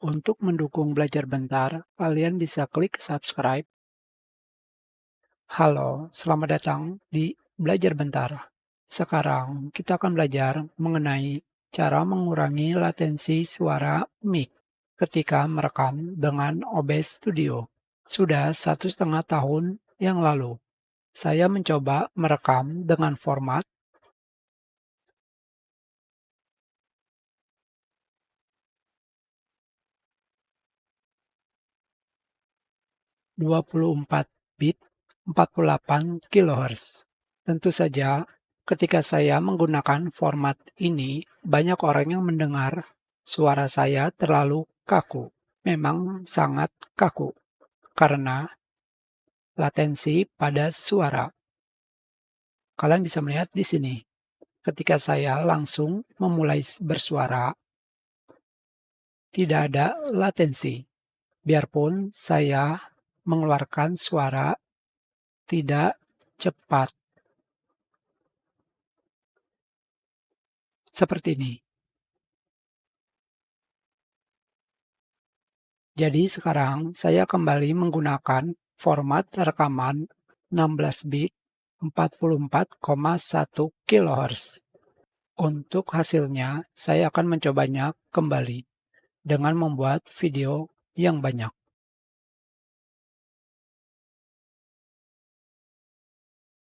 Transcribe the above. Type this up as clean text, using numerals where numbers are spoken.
Untuk mendukung belajar bentar, kalian bisa klik subscribe. Halo, selamat datang di Belajar Bentar. Sekarang kita akan belajar mengenai cara mengurangi latensi suara mic ketika merekam dengan OBS Studio. Sudah 1,5 tahun yang lalu, saya mencoba merekam dengan format 24 bit 48 kHz. Tentu saja, ketika saya menggunakan format ini, banyak orang yang mendengar suara saya terlalu kaku. Memang sangat kaku karena latensi pada suara. Kalian bisa melihat di sini. Ketika saya langsung memulai bersuara, tidak ada latensi. Biarpun saya mengeluarkan suara tidak cepat. Seperti ini. Jadi sekarang saya kembali menggunakan format rekaman 16 bit 44,1 kHz. Untuk hasilnya, saya akan mencobanya kembali dengan membuat video yang banyak.